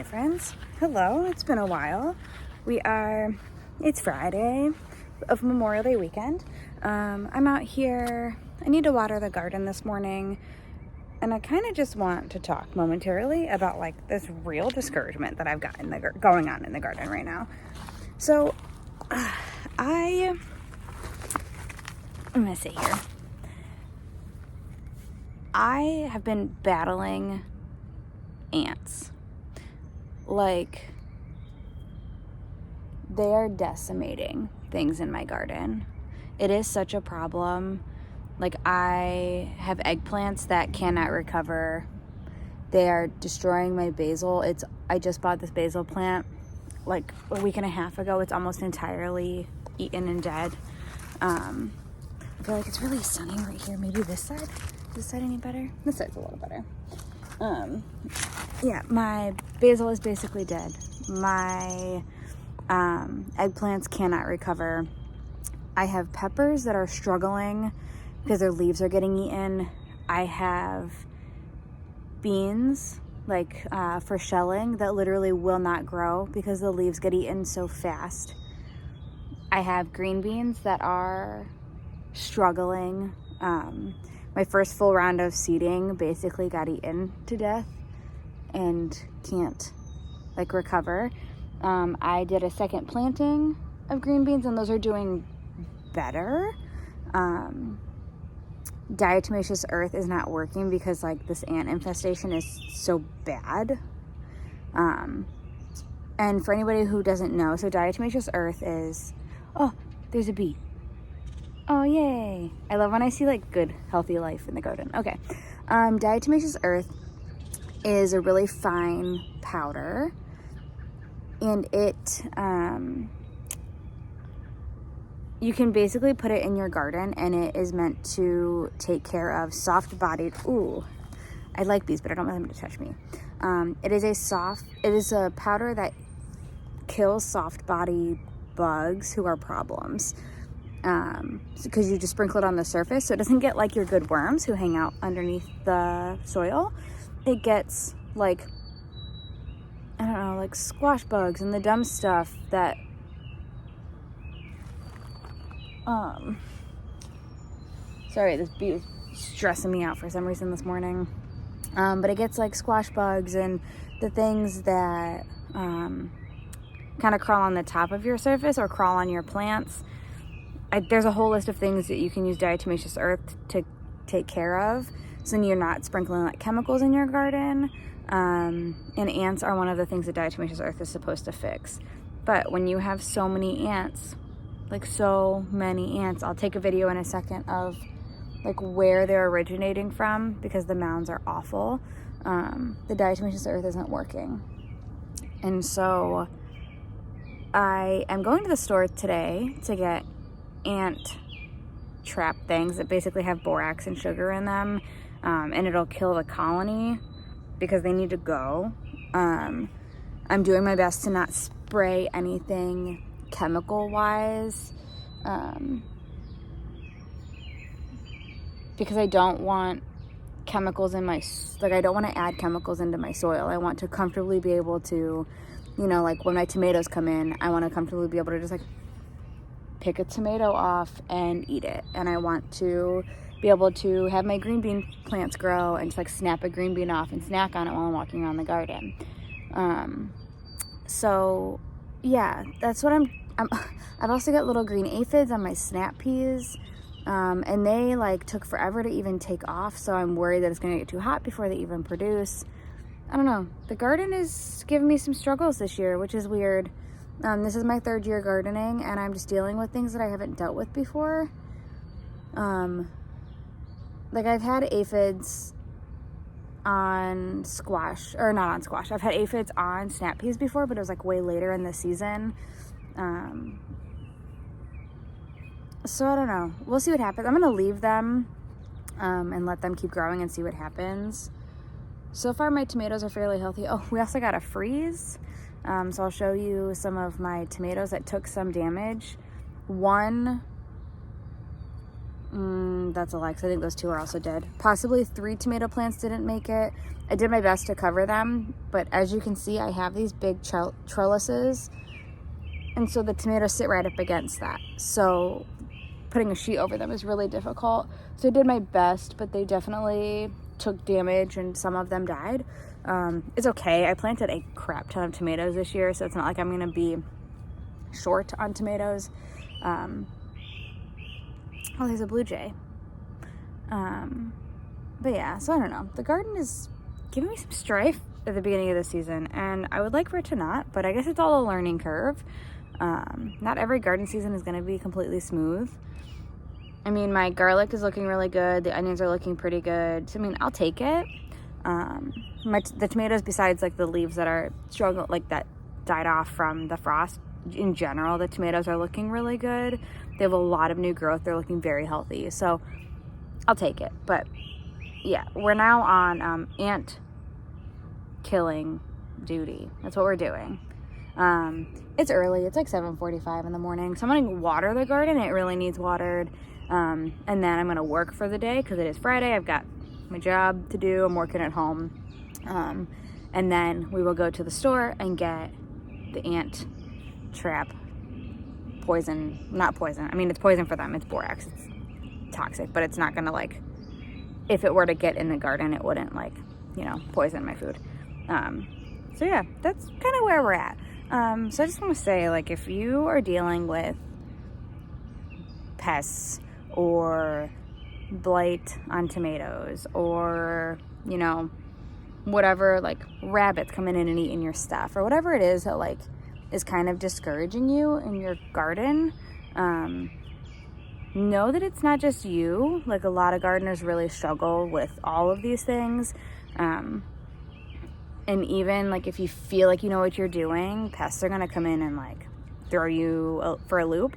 friends. Hello, it's been a while. It's Friday of Memorial Day weekend. I'm out here. I need to water the garden this morning, and I kind of just want to talk momentarily about like this real discouragement that I've got going on in the garden right now. So, I'm gonna sit here. I have been battling ants. Like, they are decimating things in my garden. It is such a problem. Like, I have eggplants that cannot recover. They are destroying my basil. I just bought this basil plant like a week and a half ago. It's almost entirely eaten and dead. I feel like it's really sunny right here. Maybe this side. Is this side any better? This side's a little better. Yeah, my basil is basically dead. My eggplants cannot recover. I have peppers that are struggling because their leaves are getting eaten. I have beans, for shelling, that literally will not grow because the leaves get eaten so fast. I have green beans that are struggling. My first full round of seeding basically got eaten to death and can't recover. I did a second planting of green beans and those are doing better. Diatomaceous earth is not working because this ant infestation is so bad. And for anybody who doesn't know, so diatomaceous earth is, oh, there's a bee. Oh, yay. I love when I see good, healthy life in the garden. Okay. Diatomaceous earth is a really fine powder, and it, you can basically put it in your garden, and it is meant to take care of soft-bodied, ooh, I like these, but I don't want them to touch me. It is a powder that kills soft-bodied bugs who are problems. Because you just sprinkle it on the surface, so it doesn't get your good worms who hang out underneath the soil. It gets I don't know, squash bugs and the dumb stuff that sorry, this bee is stressing me out for some reason this morning. But it gets squash bugs and the things that kind of crawl on the top of your surface or crawl on your plants. There's a whole list of things that you can use diatomaceous earth to take care of, so then you're not sprinkling chemicals in your garden. And ants are one of the things that diatomaceous earth is supposed to fix. But when you have so many ants, I'll take a video in a second of where they're originating from because the mounds are awful. The diatomaceous earth isn't working. And so I am going to the store today to get ant trap things that basically have borax and sugar in them, and it'll kill the colony because they need to go. I'm doing my best to not spray anything chemical wise, because I don't want chemicals in my, I don't want to add chemicals into my soil. I want to comfortably be able to, when my tomatoes come in, I want to comfortably be able to just pick a tomato off and eat it. And I want to be able to have my green bean plants grow and just snap a green bean off and snack on it while I'm walking around the garden. So yeah, that's what I've also got little green aphids on my snap peas. And they took forever to even take off. So I'm worried that it's going to get too hot before they even produce. I don't know. The garden is giving me some struggles this year, which is weird. This is my third year gardening, and I'm just dealing with things that I haven't dealt with before. I've had aphids on squash, or not on squash. I've had aphids on snap peas before, but it was way later in the season. So I don't know. We'll see what happens. I'm going to leave them and let them keep growing and see what happens. So far, my tomatoes are fairly healthy. Oh, we also got a freeze. So I'll show you some of my tomatoes that took some damage. One That's a lie, 'cause I think those 2 are also dead. Possibly 3 tomato plants didn't make it. I did my best to cover them, but as you can see, I have these big trellises, and so the tomatoes sit right up against that. So putting a sheet over them is really difficult. So I did my best, but they definitely took damage and some of them died. It's okay. I planted a crap ton of tomatoes this year, so it's not like I'm gonna be short on tomatoes. Oh, there's a blue jay. But yeah, so I don't know. The garden is giving me some strife at the beginning of the season, and I would like for it to not, but I guess it's all a learning curve. Not every garden season is gonna be completely smooth. I mean, my garlic is looking really good. The onions are looking pretty good. So, I mean, I'll take it. The tomatoes, besides like the leaves that are struggling, like that died off from the frost, in general, the tomatoes are looking really good. They have a lot of new growth. They're looking very healthy. So I'll take it. But yeah, we're now on ant killing duty. That's what we're doing. It's early. It's like 7:45 in the morning. So I'm going to water the garden. It really needs watered. And then I'm going to work for the day because it is Friday. I've got my job to do. I'm working at home. And then we will go to the store and get the ant trap poison. Not poison. I mean, it's poison for them. It's borax. It's toxic, but it's not going to, like, if it were to get in the garden, it wouldn't, like, you know, poison my food. So yeah, that's kind of where we're at. So I just want to say, like, if you are dealing with pests or blight on tomatoes or, you know, whatever, like rabbits coming in and eating your stuff or whatever it is that like is kind of discouraging you in your garden, know that it's not just you. Like, a lot of gardeners really struggle with all of these things. And even like if you feel like you know what you're doing, pests are going to come in and like throw you for a loop.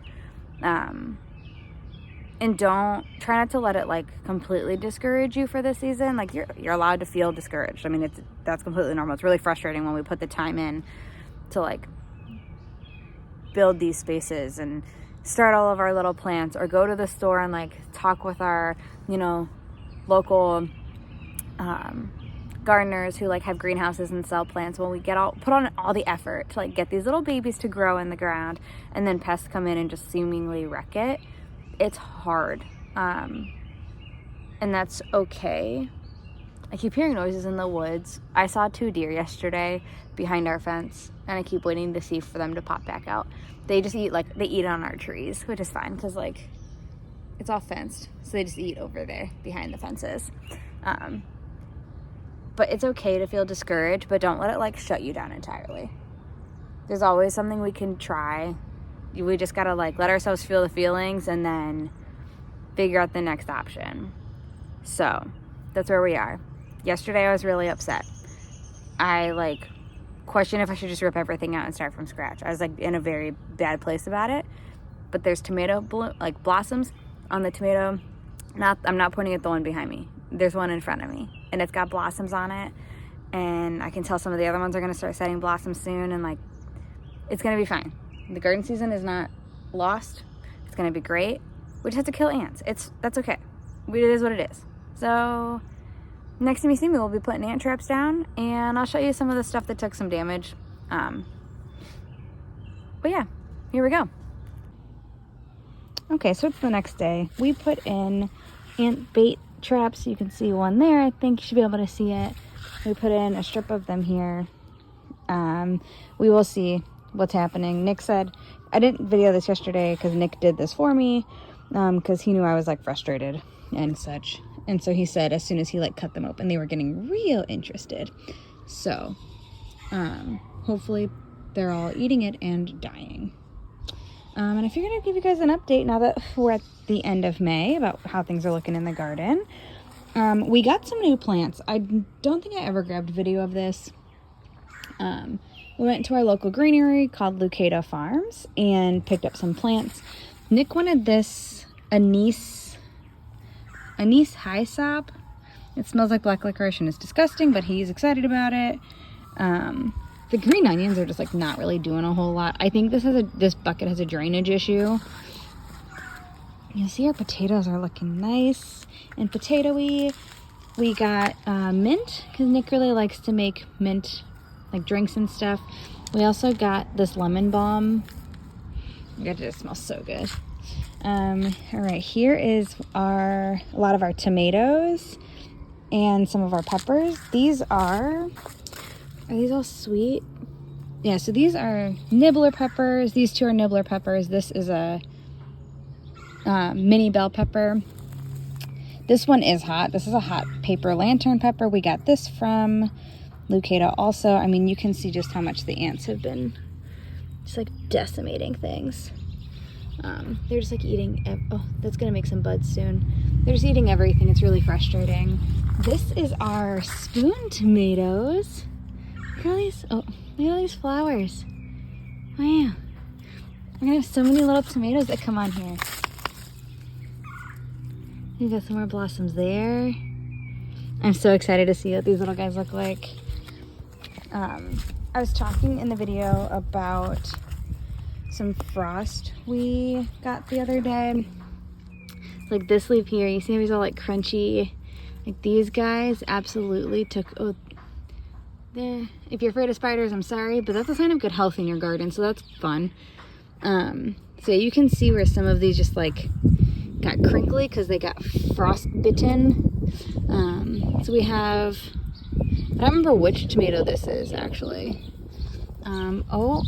And try not to let it like completely discourage you for this season. Like, you're allowed to feel discouraged. I mean, that's completely normal. It's really frustrating when we put the time in to like build these spaces and start all of our little plants, or go to the store and like talk with our, you know, local gardeners who like have greenhouses and sell plants. When we put on all the effort to like get these little babies to grow in the ground, and then pests come in and just seemingly wreck it. It's hard, and that's okay. I keep hearing noises in the woods. I saw 2 deer yesterday behind our fence, and I keep waiting to see for them to pop back out. They just eat, like, they eat on our trees, which is fine, because, like, it's all fenced, so they just eat over there behind the fences. But it's okay to feel discouraged, but don't let it, like, shut you down entirely. There's always something we can try. We just gotta, like, let ourselves feel the feelings and then figure out the next option. So that's where we are. Yesterday I was really upset. I, like, questioned if I should just rip everything out and start from scratch. I was, like, in a very bad place about it. But there's tomato blossoms on the tomato. I'm not pointing at the one behind me. There's one in front of me, and it's got blossoms on it. And I can tell some of the other ones are gonna start setting blossoms soon, and, like, it's gonna be fine. The garden season is not lost. It's gonna be great. We just have to kill ants. That's okay. It is what it is. So next time you see me, we'll be putting ant traps down, and I'll show you some of the stuff that took some damage. But yeah, here we go. Okay, so it's the next day. We put in ant bait traps. You can see one there. I think you should be able to see it. We put in a strip of them here. We will see what's happening. Nick said, I didn't video this yesterday because Nick did this for me, because he knew I was like frustrated and such. And so he said as soon as he like cut them open, they were getting real interested. So hopefully they're all eating it and dying. And I figured I'd give you guys an update now that we're at the end of May about how things are looking in the garden. We got some new plants. I don't think I ever grabbed video of this. We went to our local greenery called Lucada Farms and picked up some plants. Nick wanted this anise hyssop. It smells like black licorice and it's disgusting, but he's excited about it. The green onions are just like not really doing a whole lot. I think this bucket has a drainage issue. You see our potatoes are looking nice and potatoey. We got mint, because Nick really likes to make mint, like drinks and stuff. We also got this lemon balm. It smells so good. All right, here is a lot of our tomatoes and some of our peppers. These are these all sweet? Yeah, so these are nibbler peppers. These two are nibbler peppers. This is a mini bell pepper. This one is hot. This is a hot paper lantern pepper. We got this from Lucada also. I mean, you can see just how much the ants have been just like decimating things. They're just like eating, oh, that's gonna make some buds soon. They're just eating everything. It's really frustrating. This is our spoon tomatoes. Look at all these, oh, look at all these flowers. Wow. We're gonna have so many little tomatoes that come on here. We've got some more blossoms there. I'm so excited to see what these little guys look like. I was talking in the video about some frost we got the other day. Like this leaf here, you see how he's all like crunchy? Like these guys absolutely took, oh, there. If you're afraid of spiders, I'm sorry, but that's a sign of good health in your garden, so that's fun. So you can see where some of these just like got crinkly because they got frost bitten. So we have, I don't remember which tomato this is actually. Oh,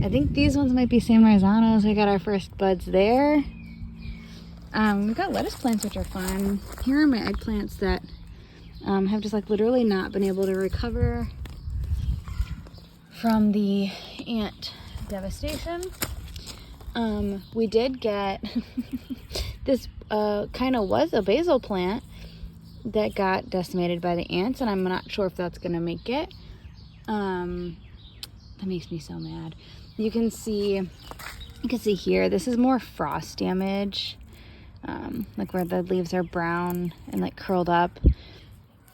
I think these ones might be San Marzanos. We got our first buds there. We've got lettuce plants, which are fun. Here are my eggplants that have just like literally not been able to recover from the ant devastation. We did get this kind of was a basil plant that got decimated by the ants, and I'm not sure if that's gonna make it. That makes me so mad. You can see here, this is more frost damage, like where the leaves are brown and like curled up.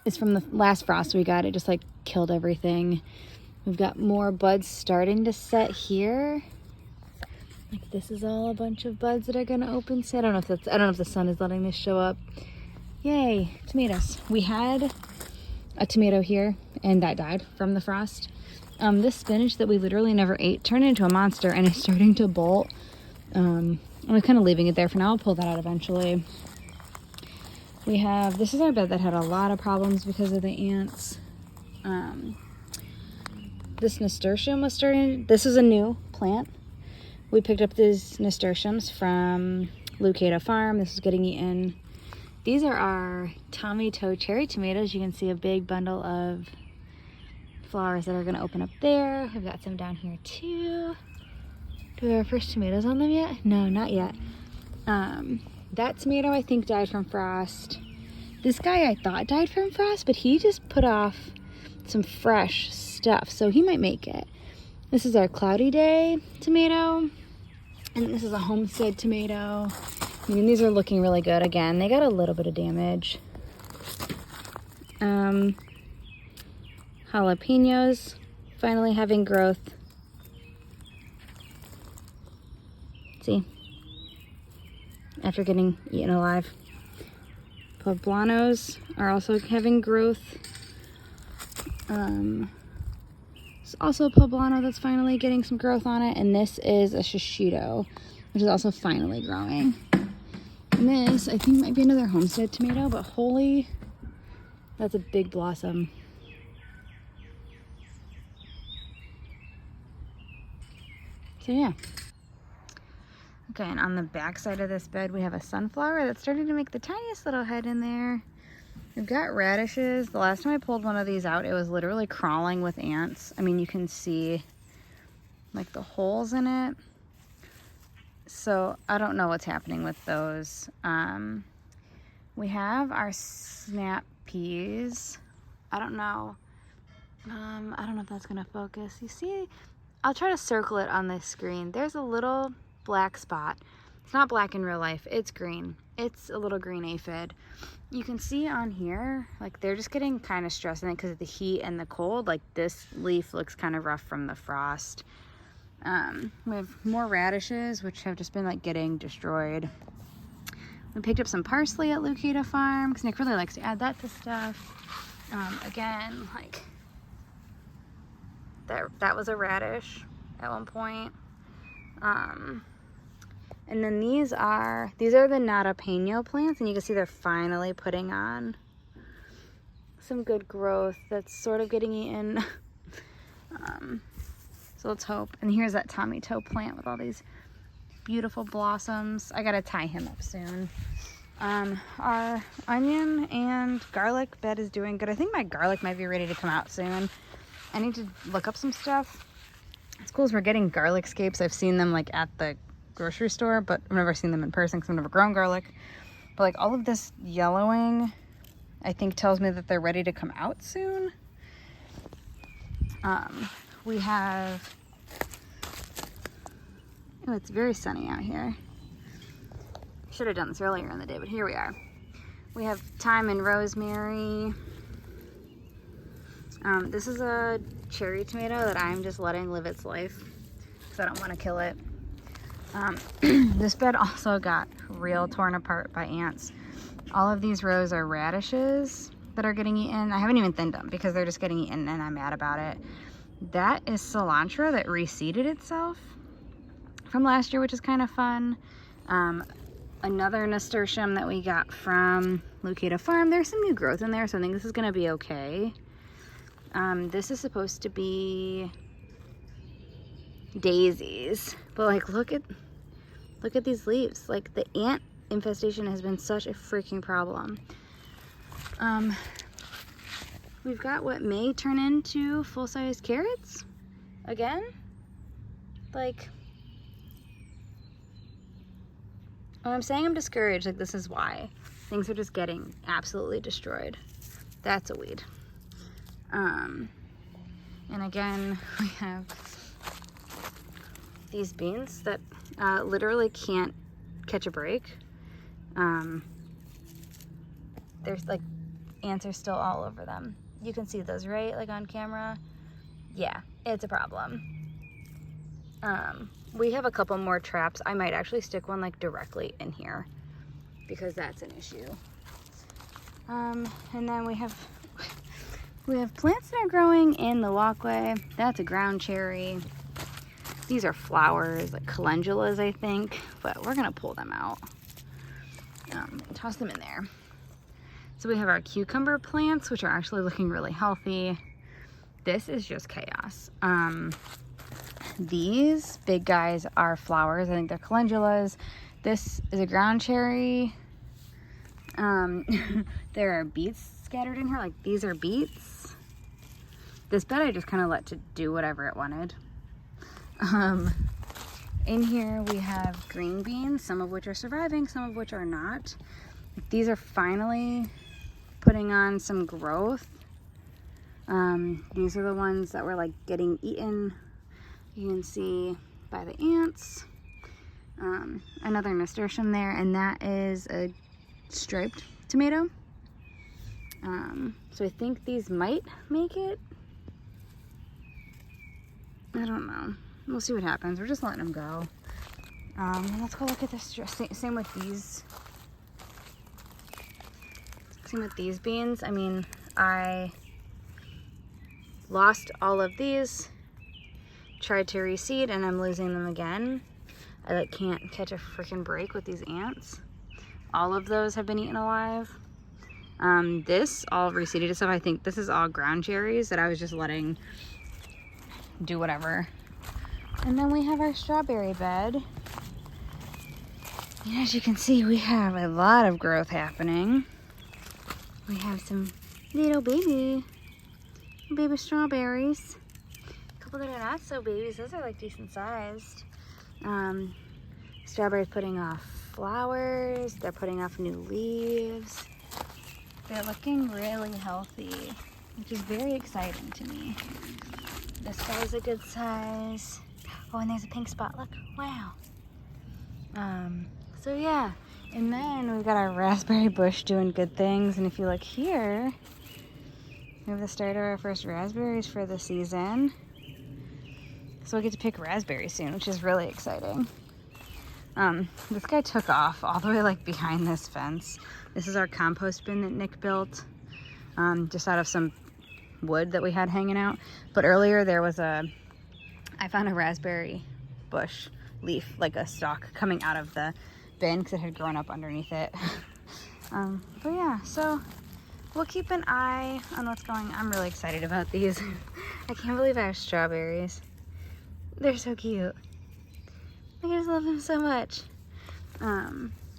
It's from the last frost we got. It just like killed everything. We've got more buds starting to set here. Like this is all a bunch of buds that are gonna open. So I don't know if the sun is letting this show up. Yay, tomatoes. We had a tomato here and that died from the frost. This spinach that we literally never ate turned into a monster and is starting to bolt. I'm kind of leaving it there for now. I'll pull that out eventually. We have, this is our bed that had a lot of problems because of the ants. This nasturtium was starting, this is a new plant. We picked up these nasturtiums from Lucada Farm. This is getting eaten. These are our Tommy Toe cherry tomatoes. You can see a big bundle of flowers that are gonna open up there. We've got some down here too. Do we have our first tomatoes on them yet? No, not yet. That tomato I think died from frost. This guy I thought died from frost, but he just put off some fresh stuff, so he might make it. This is our Cloudy Day tomato, and this is a Homestead tomato. I mean, these are looking really good. Again, they got a little bit of damage. Jalapenos finally having growth. See? After getting eaten alive. Poblanos are also having growth. It's also a poblano that's finally getting some growth on it, and this is a shishito, which is also finally growing. And this, I think, might be another Homestead tomato, but holy, that's a big blossom. So yeah. Okay, and on the back side of this bed, we have a sunflower that's starting to make the tiniest little head in there. We've got radishes. The last time I pulled one of these out, it was literally crawling with ants. I mean, you can see like the holes in it. So I don't know what's happening with those. We have our snap peas. I don't know if that's gonna focus. You see, I'll try to circle it on this screen. There's a little black spot. It's not black in real life, it's green. It's a little green aphid. You can see on here, like they're just getting kind of stressed in it because of the heat and the cold. Like this leaf looks kind of rough from the frost. We have more radishes, which have just been like getting destroyed. We picked up some parsley at Lucada Farm because Nick really likes to add that to stuff. Again, like that was a radish at one point. And then these are the Nadapeño plants, and you can see they're finally putting on some good growth that's sort of getting eaten. So let's hope. And here's that Tommy Toe plant with all these beautiful blossoms. I gotta tie him up soon. Our onion and garlic bed is doing good. I think my garlic might be ready to come out soon. I need to look up some stuff. It's cool as we're getting garlic scapes. I've seen them like at the grocery store, but I've never seen them in person because I've never grown garlic. But like all of this yellowing, I think tells me that they're ready to come out soon. We have, oh, it's very sunny out here. Should have done this earlier in the day, but here we are. We have thyme and rosemary. This is a cherry tomato that I'm just letting live its life because I don't want to kill it. This bed also got real torn apart by ants. All of these rows are radishes that are getting eaten. I haven't even thinned them because they're just getting eaten and I'm mad about it. That is cilantro that reseeded itself from last year, which is kind of fun. Another nasturtium that we got from Lucada Farm. There's some new growth in there, so I think this is gonna be okay. This is supposed to be daisies, but like look at these leaves. Like the ant infestation has been such a freaking problem. We've got what may turn into full-size carrots again. Like, when I'm saying I'm discouraged, like this is why. Things are just getting absolutely destroyed. That's a weed. And again, we have these beans that literally can't catch a break. There's like ants are still all over them. You can see those, right? Like on camera. Yeah, it's a problem. We have a couple more traps. I might actually stick one like directly in here because that's an issue. And then we have plants that are growing in the walkway. That's a ground cherry. These are flowers, like calendulas, I think, but we're gonna pull them out. Toss them in there. So we have our cucumber plants, which are actually looking really healthy. This is just chaos. These big guys are flowers. I think they're calendulas. This is a ground cherry. There are beets scattered in here. Like these are beets. This bed I just kind of let to do whatever it wanted. In here we have green beans, some of which are surviving, some of which are not. These are finally putting on some growth. These are the ones that were like getting eaten. You can see by the ants. Another nasturtium there, and that is a striped tomato. So I think these might make it. I don't know. We'll see what happens. We're just letting them go. Let's go look at this. Same with these. Same with these beans. I mean, I lost all of these. Tried to reseed, and I'm losing them again. I like can't catch a freaking break with these ants. All of those have been eaten alive. This all reseeded itself. I think this is all ground cherries that I was just letting do whatever. And then we have our strawberry bed. And as you can see, we have a lot of growth happening. We have some little baby strawberries. A couple that are not so babies. Those are like decent sized. Strawberries putting off flowers. They're putting off new leaves. They're looking really healthy, which is very exciting to me. This guy's a good size. Oh, and there's a pink spot. Look, wow. So yeah, and then we've got our raspberry bush doing good things. And if you look here, we have the start of our first raspberries for the season. So we'll get to pick raspberries soon, which is really exciting. This guy took off all the way like behind this fence. This is our compost bin that Nick built, just out of some wood that we had hanging out. But earlier there was I found a raspberry bush leaf, like a stalk coming out of the bin because it had grown up underneath it. But yeah, so we'll keep an eye on what's going on. I'm really excited about these. I can't believe I have strawberries. They're so cute. I just love them so much.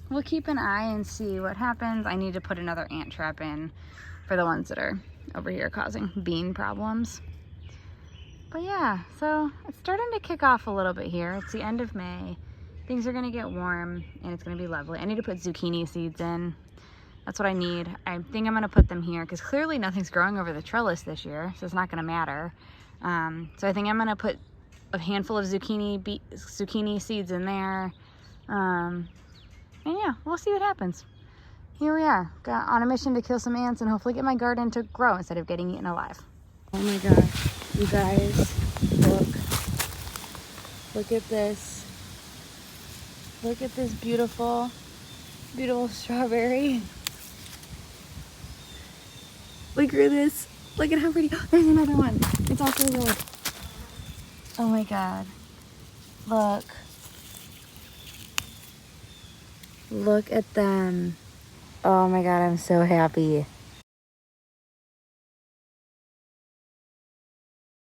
We'll keep an eye and see what happens. I need to put another ant trap in for the ones that are over here causing bean problems. But yeah, so it's starting to kick off a little bit here. It's the end of May. Things are gonna get warm and it's gonna be lovely. I need to put zucchini seeds in. That's what I need. I think I'm gonna put them here because clearly nothing's growing over the trellis this year, so it's not gonna matter. So I think I'm gonna put a handful of zucchini seeds in there. And yeah, we'll see what happens. Here we are, got on a mission to kill some ants and hopefully get my garden to grow instead of getting eaten alive. Oh my gosh, you guys, look at this. Look at this beautiful, beautiful strawberry. We grew this. Look at how pretty. There's another one. It's also red. Oh my God. Look. Look at them. Oh my God, I'm so happy.